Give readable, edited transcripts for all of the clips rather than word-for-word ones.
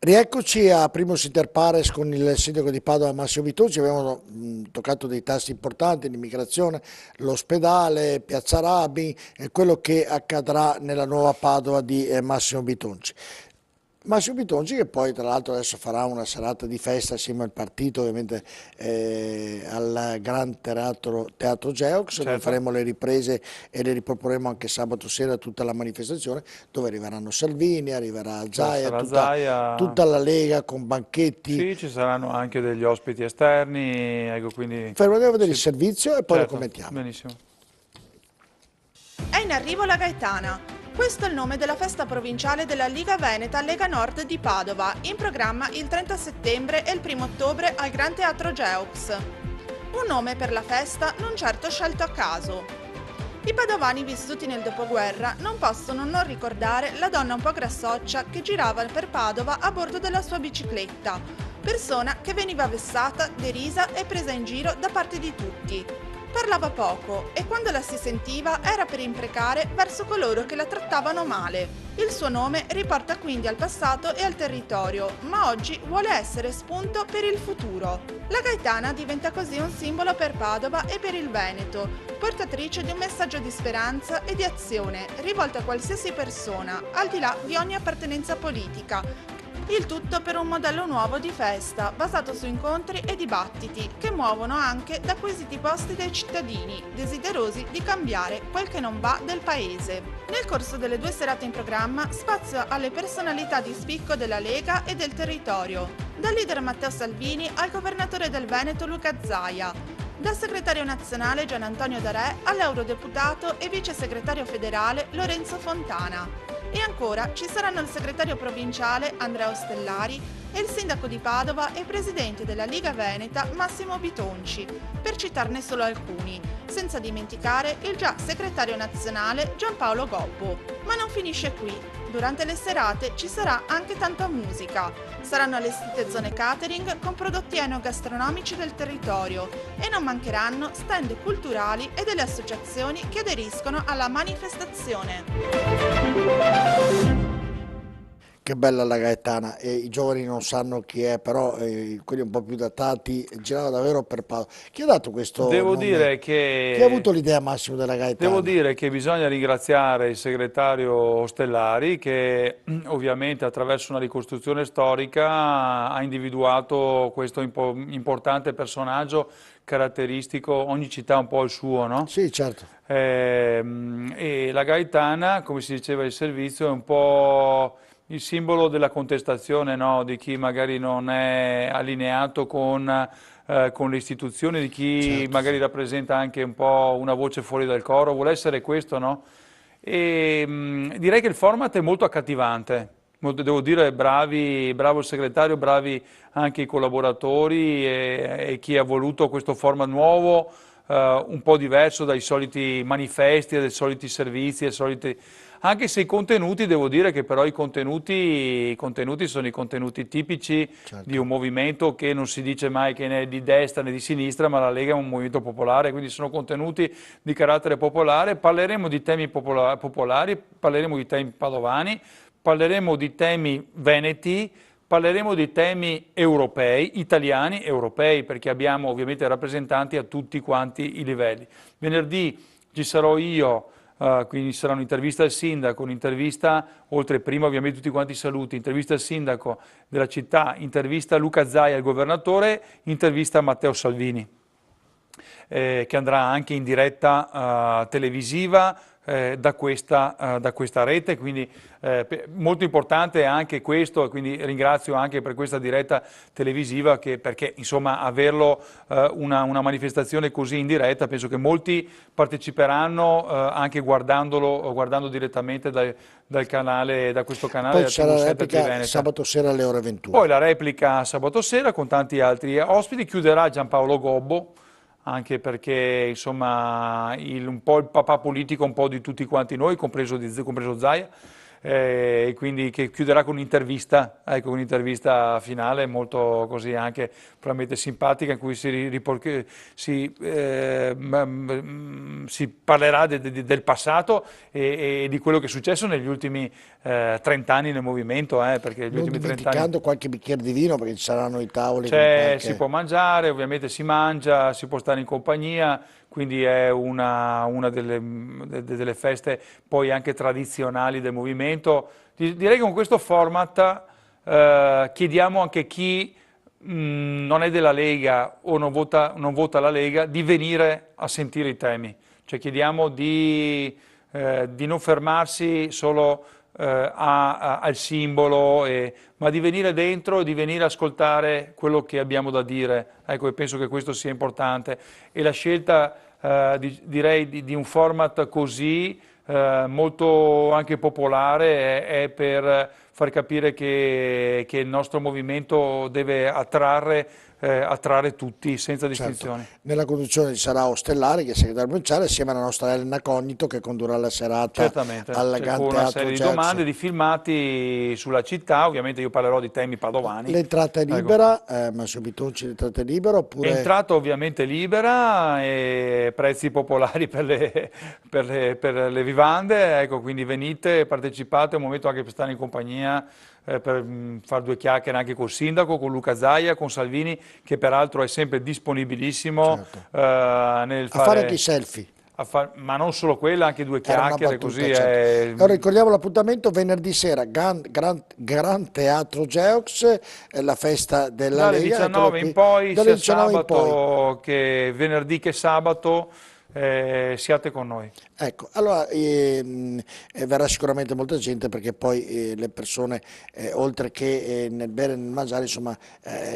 Rieccoci a Primus Inter Pares con il sindaco di Padova Massimo Bitonci. Abbiamo toccato dei tasti importanti, l'immigrazione, l'ospedale, Piazza Rabi e quello che accadrà nella nuova Padova di Massimo Bitonci. Massimo Bitonci che poi tra l'altro adesso farà una serata di festa assieme al partito ovviamente al Gran Teatro Geox, dove faremo le riprese e le riproporremo anche sabato sera tutta la manifestazione, dove arriveranno Salvini, arriverà Zaia, tutta la Lega con banchetti. Sì, ci saranno anche degli ospiti esterni, ecco, quindi... Faremo vedere il servizio e poi lo commentiamo. Benissimo. È in arrivo la Gaetana. Questo è il nome della festa provinciale della Liga Veneta Lega Nord di Padova, in programma il 30 settembre e il 1 ottobre al Gran Teatro Geox. Un nome per la festa non certo scelto a caso. I padovani vissuti nel dopoguerra non possono non ricordare la donna un po' grassoccia che girava per Padova a bordo della sua bicicletta, persona che veniva vessata, derisa e presa in giro da parte di tutti. Parlava poco e quando la si sentiva era per imprecare verso coloro che la trattavano male. Il suo nome riporta quindi al passato e al territorio, ma oggi vuole essere spunto per il futuro. La Gaetana diventa così un simbolo per Padova e per il Veneto, portatrice di un messaggio di speranza e di azione rivolto a qualsiasi persona, al di là di ogni appartenenza politica. Il tutto per un modello nuovo di festa, basato su incontri e dibattiti, che muovono anche da quesiti posti dai cittadini, desiderosi di cambiare quel che non va del paese. Nel corso delle 2 serate in programma, spazio alle personalità di spicco della Lega e del territorio, dal leader Matteo Salvini al governatore del Veneto Luca Zaia, dal segretario nazionale Gian Antonio D'Arè all'eurodeputato e vice segretario federale Lorenzo Fontana. E ancora ci saranno il segretario provinciale Andrea Ostellari e il sindaco di Padova e presidente della Liga Veneta Massimo Bitonci, per citarne solo alcuni, senza dimenticare il già segretario nazionale Giampaolo Gobbo. Ma non finisce qui. Durante le serate ci sarà anche tanta musica. Saranno allestite zone catering con prodotti enogastronomici del territorio e non mancheranno stand culturali e delle associazioni che aderiscono alla manifestazione. Che bella la Gaetana, e i giovani non sanno chi è, però quelli un po' più datati giravano davvero per Padova. Chi ha dato questo Devo nome? dire che... Chi ha avuto l'idea Massimo della Gaetana? Devo dire che bisogna ringraziare il segretario Ostellari che ovviamente attraverso una ricostruzione storica ha individuato questo importante personaggio caratteristico, ogni città ha un po' il suo, no? Sì, certo. E la Gaetana, come si diceva il servizio, è un po' il simbolo della contestazione, no? Di chi magari non è allineato con le istituzioni, di chi magari rappresenta anche un po' una voce fuori dal coro, vuole essere questo, no? E direi che il format è molto accattivante, devo dire bravo il segretario, bravi anche i collaboratori e chi ha voluto questo format nuovo, un po' diverso dai soliti manifesti, dai soliti servizi, anche se i contenuti, devo dire che però i contenuti sono i contenuti tipici di un movimento che non si dice mai che né di destra né di sinistra, ma la Lega è un movimento popolare, quindi sono contenuti di carattere popolare. Parleremo di temi popolari, parleremo di temi padovani, parleremo di temi veneti, parleremo di temi europei, italiani, europei, perché abbiamo ovviamente rappresentanti a tutti quanti i livelli. Venerdì ci sarò io, quindi sarà un'intervista al sindaco, un'intervista, oltre prima ovviamente tutti quanti i saluti, intervista al sindaco della città, intervista a Luca Zaia, il governatore, intervista a Matteo Salvini, che andrà anche in diretta televisiva da questa rete, quindi molto importante anche questo, e quindi ringrazio anche per questa diretta televisiva, perché insomma averlo una manifestazione così in diretta, penso che molti parteciperanno anche guardando direttamente dal canale, da questo canale. Poi c'è la replica sabato sera alle ore 21. Poi la replica sabato sera con tanti altri ospiti, chiuderà Giampaolo Gobbo, anche perché insomma un po' il papà politico un po' di tutti quanti noi, compreso Zaia, e quindi che chiuderà con un'intervista, ecco, un'intervista finale molto così anche probabilmente simpatica, in cui si parlerà del passato e di quello che è successo negli ultimi 30 anni nel movimento, perché gli Non ultimi 30 anni... dimenticando qualche bicchiere di vino, perché ci saranno i tavoli con qualche... Si può mangiare, ovviamente si mangia, si può stare in compagnia, quindi è una delle feste poi anche tradizionali del movimento. Direi che con questo format chiediamo anche chi non è della Lega o non vota la Lega di venire a sentire i temi, cioè chiediamo di non fermarsi solo al simbolo, ma di venire dentro e di venire a ascoltare quello che abbiamo da dire. Ecco, e penso che questo sia importante. E la scelta, direi, di un format così, molto anche popolare, è per far capire che il nostro movimento deve attrarre tutti, senza distinzioni. Certo. Nella conduzione ci sarà Ostellari, che è segretario provinciale, assieme alla nostra Elena Cognito, che condurrà la serata Certamente, al Gran con una Teatro serie di Jeux. domande, di filmati sulla città, ovviamente io parlerò di temi padovani. L'entrata è libera, Massimo Bitonci, l'entrata è libera oppure... Entrata ovviamente libera e prezzi popolari per le vivande, ecco, quindi venite, partecipate, è un momento anche per stare in compagnia, per fare due chiacchiere anche col sindaco, con Luca Zaia, con Salvini, che peraltro è sempre disponibilissimo, certo. nel A fare anche i selfie. ma non solo quella, anche due Era una chiacchiere, battuta, così certo. Allora ricordiamo l'appuntamento venerdì sera, Gran Teatro Jeux, la festa della dalle Lega. 19 in poi, dalle sia 19 in poi. sabato che venerdì che sabato, siate con noi. Ecco, allora verrà sicuramente molta gente, perché poi le persone, oltre che nel bere e nel mangiare, insomma,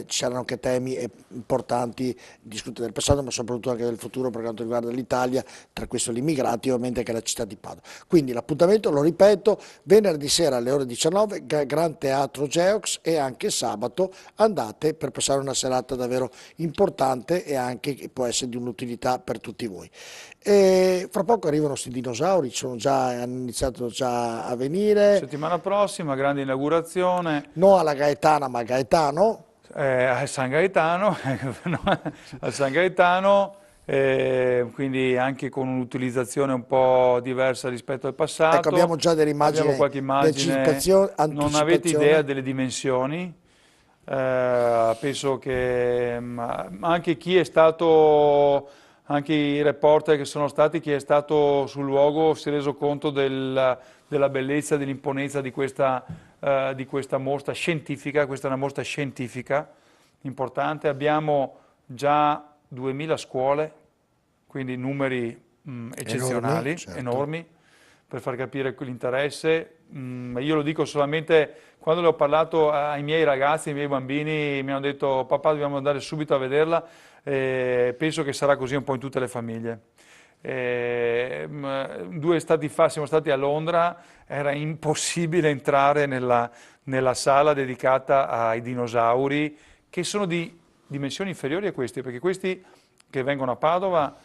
ci saranno anche temi importanti, discutere del passato, ma soprattutto anche del futuro per quanto riguarda l'Italia, tra questo gli immigrati e ovviamente anche la città di Padova. Quindi l'appuntamento, lo ripeto, venerdì sera alle ore 19, Gran Teatro Jeux, e anche sabato andate per passare una serata davvero importante e anche che può essere di un'utilità per tutti voi. Fra poco arrivano questi dinosauri, hanno iniziato già a venire. Settimana prossima, grande inaugurazione. Non alla Gaetana, ma a Gaetano. A San Gaetano, a San Gaetano, quindi anche con un'utilizzazione un po' diversa rispetto al passato. Ecco, abbiamo già delle immagini, abbiamo qualche immagine, non avete idea delle dimensioni. Penso che anche chi è stato... Anche i reporter che sono stati, chi è stato sul luogo si è reso conto della bellezza, dell'imponenza di questa mostra scientifica. Questa è una mostra scientifica importante. Abbiamo già 2000 scuole, quindi numeri eccezionali, enormi, per far capire l'interesse. Io lo dico solamente quando le ho parlato ai miei ragazzi, ai miei bambini, mi hanno detto: papà, dobbiamo andare subito a vederla. Penso che sarà così un po' in tutte le famiglie. 2 estati fa siamo stati a Londra, era impossibile entrare nella sala dedicata ai dinosauri, che sono di dimensioni inferiori a questi, perché questi che vengono a Padova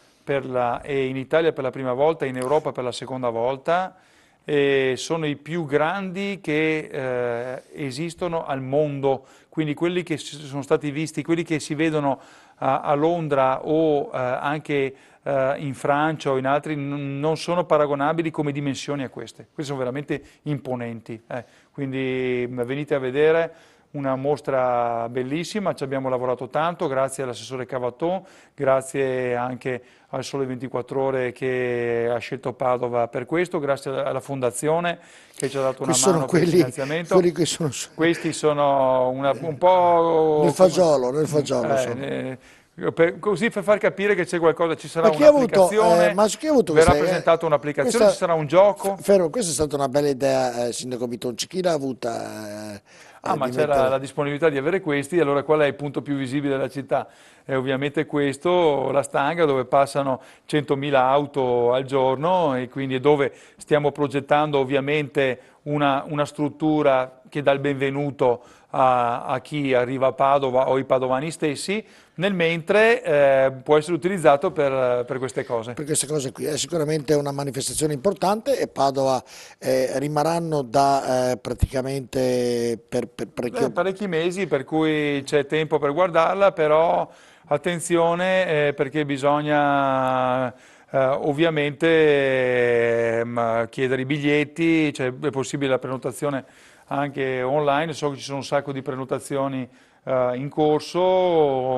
e in Italia per la prima volta, in Europa per la seconda volta, sono i più grandi che esistono al mondo, quindi quelli che sono stati visti, quelli che si vedono a Londra o anche in Francia o in altri, non sono paragonabili come dimensioni a queste. Queste sono veramente imponenti, quindi venite a vedere. Una mostra bellissima, ci abbiamo lavorato tanto, grazie all'assessore Cavaton, grazie anche al Sole 24 Ore che ha scelto Padova per questo, grazie alla Fondazione che ci ha dato una mano per il finanziamento. Questi sono un po'... Nel fagiolo, così per far capire che c'è qualcosa, ci sarà un'applicazione, verrà presentata un'applicazione, ci sarà un gioco. Ferro, questa è stata una bella idea, Sindaco Bitonci, chi l'ha avuta? Ah, ma c'era mettere... la disponibilità di avere questi, allora qual è il punto più visibile della città? È ovviamente questo, la Stanga, dove passano 100.000 auto al giorno e quindi è dove stiamo progettando ovviamente una struttura che dà il benvenuto a chi arriva a Padova o i padovani stessi, nel mentre può essere utilizzato per queste cose. Per queste cose qui è sicuramente una manifestazione importante e Padova rimarranno da praticamente per Parecchi mesi, per cui c'è tempo per guardarla, però attenzione perché bisogna ovviamente chiedere i biglietti, cioè è possibile la prenotazione anche online, so che ci sono un sacco di prenotazioni in corso,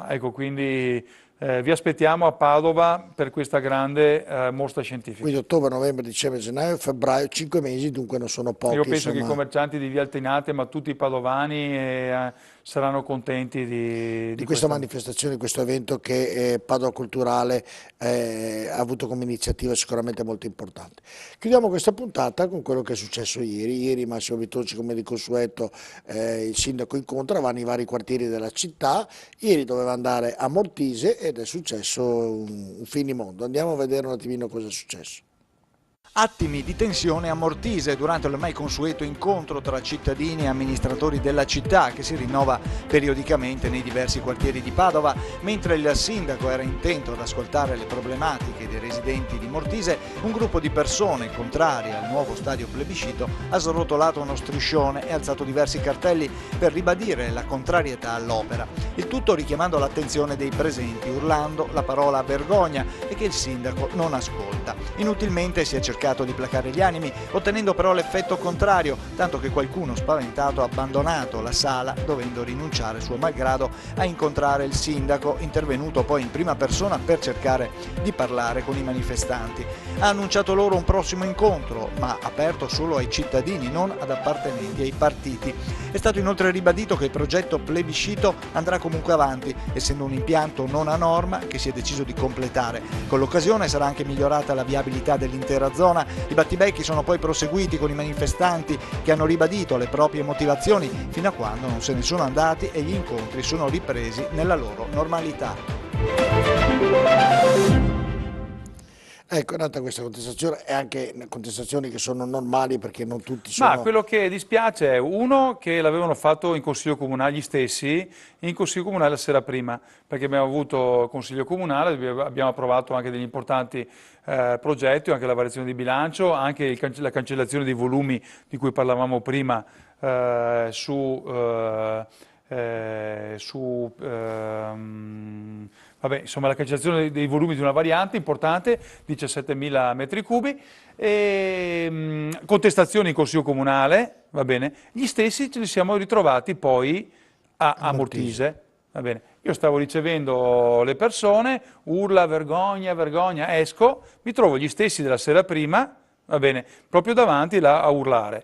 ecco, quindi vi aspettiamo a Padova per questa grande mostra scientifica. quindi ottobre, novembre, dicembre, gennaio, febbraio, 5 mesi, dunque non sono pochi. Io penso che i insomma. commercianti di Via Altinate, ma tutti i padovani saranno contenti di questa manifestazione, di questo evento che Padova Culturale ha avuto come iniziativa sicuramente molto importante. Chiudiamo questa puntata con quello che è successo ieri. Ieri Massimo Vitozzi, come di consueto, il sindaco incontra, va nei vari quartieri della città. Ieri doveva andare a Mortise ed è successo un finimondo. Andiamo a vedere un attimino cosa è successo. Attimi di tensione a Mortise durante l'ormai consueto incontro tra cittadini e amministratori della città che si rinnova periodicamente nei diversi quartieri di Padova. Mentre il sindaco era intento ad ascoltare le problematiche dei residenti di Mortise, un gruppo di persone contrarie al nuovo stadio plebiscito ha srotolato uno striscione e alzato diversi cartelli per ribadire la contrarietà all'opera. Il tutto richiamando l'attenzione dei presenti, urlando la parola vergogna e che il sindaco non ascolta. Inutilmente si è cercato di placare gli animi, ottenendo però l'effetto contrario, tanto che qualcuno spaventato ha abbandonato la sala, dovendo rinunciare suo malgrado a incontrare il sindaco, intervenuto poi in prima persona per cercare di parlare con i manifestanti. Ha annunciato loro un prossimo incontro, ma aperto solo ai cittadini, non ad appartenenti ai partiti. È stato inoltre ribadito che il progetto plebiscito andrà comunque avanti, essendo un impianto non a norma che si è deciso di completare. Con l'occasione sarà anche migliorata la viabilità dell'intera zona. I battibecchi sono poi proseguiti con i manifestanti che hanno ribadito le proprie motivazioni fino a quando non se ne sono andati e gli incontri sono ripresi nella loro normalità. Ecco, è nata questa contestazione e anche contestazioni che sono normali perché non tutti sono... Ma quello che dispiace è uno che l'avevano fatto in Consiglio Comunale gli stessi, in Consiglio Comunale la sera prima, perché abbiamo avuto Consiglio Comunale, abbiamo approvato anche degli importanti progetti, anche la variazione di bilancio, anche la cancellazione dei volumi di cui parlavamo prima vabbè, insomma la cancellazione dei volumi di una variante importante, 17.000 metri cubi, contestazioni in Consiglio Comunale, va bene, gli stessi ce li siamo ritrovati poi a Mortise, va bene. Io stavo ricevendo le persone, urla, vergogna, vergogna, esco, mi trovo gli stessi della sera prima, va bene, proprio davanti là a urlare.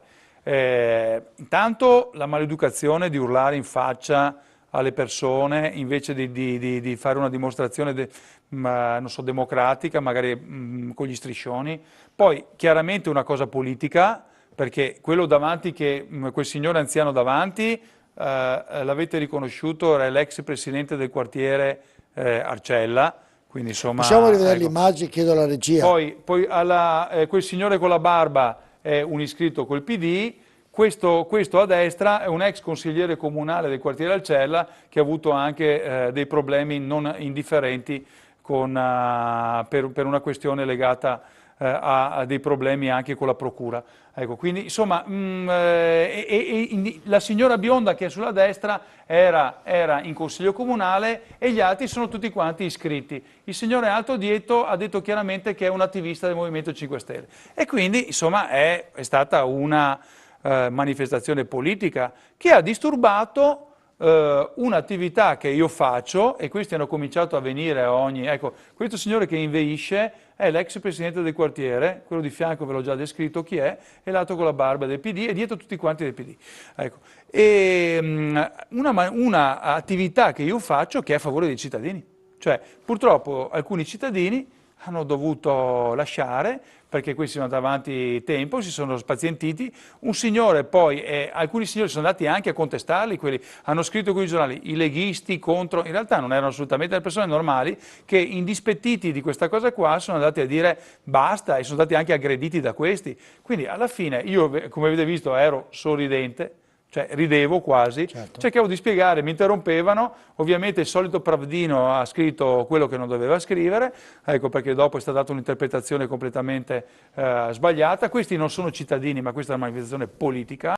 Intanto la maleducazione di urlare in faccia alle persone invece di fare una dimostrazione non so, democratica, magari con gli striscioni. Poi chiaramente una cosa politica, perché quello davanti, quel signore anziano davanti, l'avete riconosciuto, era l'ex presidente del quartiere Arcella, quindi insomma... Possiamo rivedere ecco. l'immagine, chiedo alla regia. Poi quel signore con la barba è un iscritto col PD, questo a destra è un ex consigliere comunale del quartiere Arcella che ha avuto anche dei problemi non indifferenti per una questione legata a dei problemi anche con la procura. Ecco, quindi insomma la signora bionda che è sulla destra era in consiglio comunale e gli altri sono tutti quanti iscritti. Il signore alto dietro ha detto chiaramente che è un attivista del Movimento 5 Stelle e quindi insomma è stata una manifestazione politica che ha disturbato un'attività che io faccio e questi hanno cominciato a venire a ogni... Ecco, questo signore che inveisce è l'ex presidente del quartiere, quello di fianco ve l'ho già descritto chi è l'altro con la barba del PD e dietro tutti quanti del PD. Ecco. E una attività che io faccio che è a favore dei cittadini. Cioè, purtroppo alcuni cittadini hanno dovuto lasciare perché questi sono andati avanti tempo, si sono spazientiti. Un signore poi, alcuni signori sono andati anche a contestarli, quelli hanno scritto con i giornali, i leghisti contro, in realtà non erano assolutamente le persone normali che indispettiti di questa cosa qua sono andati a dire basta e sono stati anche aggrediti da questi. Quindi alla fine io, come avete visto, ero sorridente, cioè ridevo quasi, Certo. cercavo di spiegare, mi interrompevano, ovviamente il solito Pravdino ha scritto quello che non doveva scrivere, ecco perché dopo è stata data un'interpretazione completamente sbagliata. Questi non sono cittadini, ma questa è una manifestazione politica.